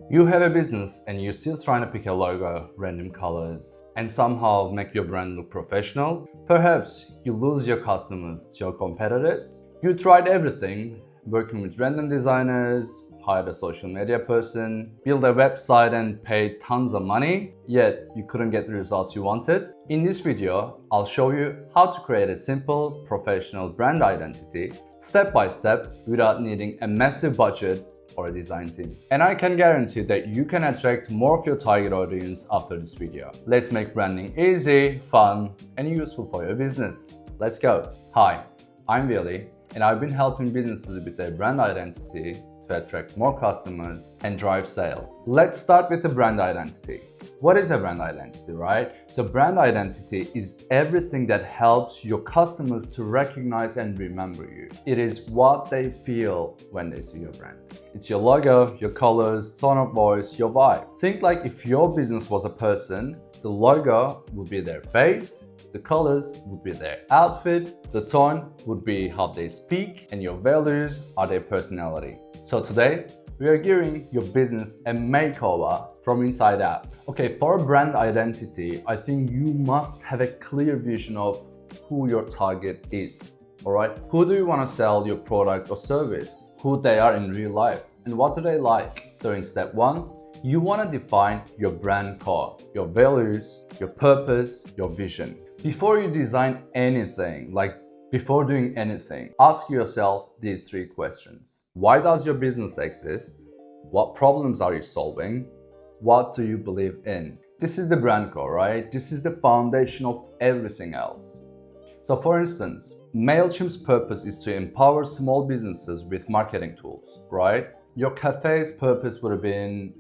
You have a business and you're still trying to pick a logo, random colors, and somehow make your brand look professional. Perhaps you lose your customers to your competitors. You tried everything, working with random designers, hired a social media person, build a website and paid tons of money, yet you couldn't get the results you wanted. In this video, I'll show you how to create a simple, professional brand identity, step by step, without needing a massive budget or a design team. And I can guarantee that you can attract more of your target audience after this video. Let's make branding easy, fun, and useful for your business. Let's go. Hi, I'm Willy, and I've been helping businesses with their brand identity to attract more customers and drive sales. Let's start with the brand identity. What is a brand identity, right? So brand identity is everything that helps your customers to recognize and remember you. It is what they feel when they see your brand. It's your logo, your colors, tone of voice, your vibe. Think like if your business was a person, the logo would be their face, the colors would be their outfit, the tone would be how they speak, and your values are their personality. So today, we are giving your business a makeover from inside out. Okay, for a brand identity, I think you must have a clear vision of who your target is. Alright, who do you want to sell your product or service? Who they are in real life, and what do they like? So in step 1, you want to define your brand core, your values, your purpose, your vision. Before you design anything, before doing anything, ask yourself these 3 questions. Why does your business exist? What problems are you solving? What do you believe in? This is the brand core, right? This is the foundation of everything else. So for instance, MailChimp's purpose is to empower small businesses with marketing tools, right? Your cafe's purpose would have been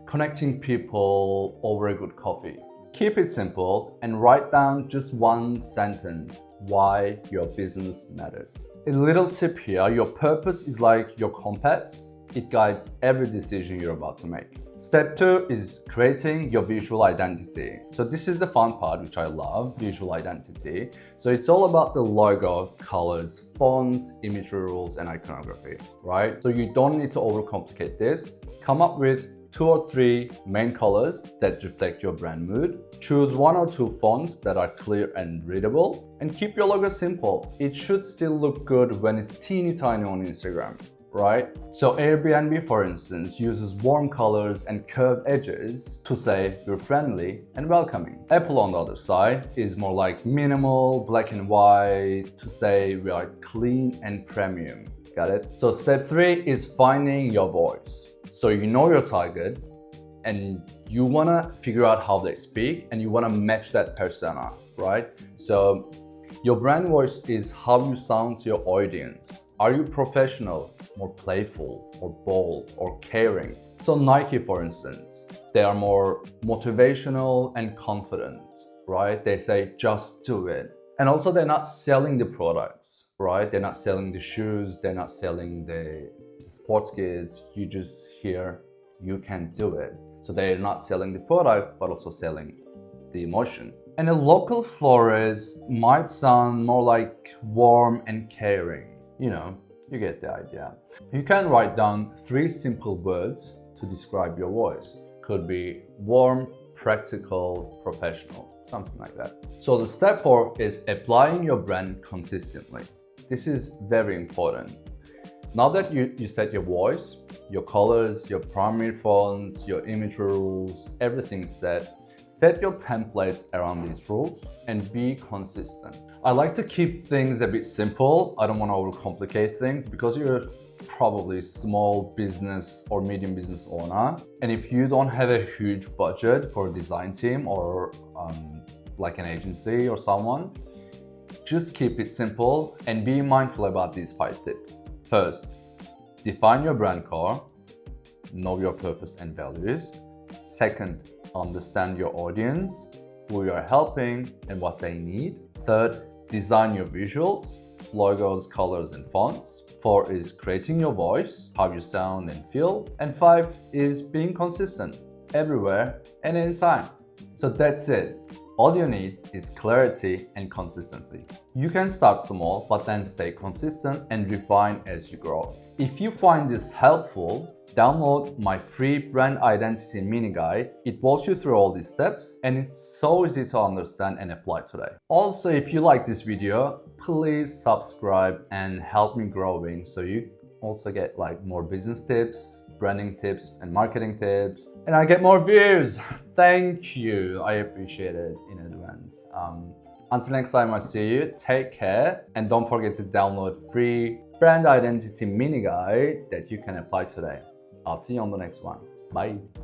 connecting people over a good coffee. Keep it simple and write down just one sentence why your business matters. A little tip here, your purpose is like your compass. It guides every decision you're about to make. Step 2 is creating your visual identity. So this is the fun part, which I love, visual identity. So it's all about the logo, colors, fonts, imagery rules, and iconography, right? So you don't need to overcomplicate this. Come up with 2 or 3 main colors that reflect your brand mood. Choose 1 or 2 fonts that are clear and readable, and keep your logo simple. It should still look good when it's teeny tiny on Instagram, right? So Airbnb, for instance, uses warm colors and curved edges to say we're friendly and welcoming. Apple, on the other side, is more like minimal, black and white to say we are clean and premium. Got it? So step 3 is finding your voice. So you know your target and you want to figure out how they speak and you want to match that persona, right? So your brand voice is how you sound to your audience. Are you professional, more playful, or bold, or caring? So Nike, for instance, they are more motivational and confident, right? They say, just do it. And also they're not selling the products, right? They're not selling the shoes, they're not selling the sports gears. You just hear, you can do it. So they're not selling the product, but also selling the emotion. And a local florist might sound more like warm and caring. You know, you get the idea. You can write down 3 simple words to describe your voice. Could be warm, practical, professional, something like that. So the step 4 is applying your brand consistently. This is very important. Now that you set your voice, your colors, your primary fonts, your image rules, everything's set your templates around these rules and be consistent. I like to keep things a bit simple. I don't want to overcomplicate things because you're probably a small business or medium business owner. And if you don't have a huge budget for a design team or like an agency or someone, just keep it simple and be mindful about these 5 tips. First, define your brand core, know your purpose and values. Second, understand your audience, who you are helping and what they need. Third, design your visuals, logos, colors, and fonts. 4 is creating your voice, how you sound and feel. And 5 is being consistent, everywhere and anytime. So that's it. All you need is clarity and consistency. You can start small, but then stay consistent and refine as you grow. If you find this helpful, Download my free brand identity mini guide. It walks you through all these steps and it's so easy to understand and apply today. Also, if you like this video, please subscribe and help me growing so you also get like more business tips, branding tips and marketing tips, and I get more views. Thank you. I appreciate it in advance. Until next time I see you, take care and don't forget to download free brand identity mini guide that you can apply today. I'll see you on the next one. Bye.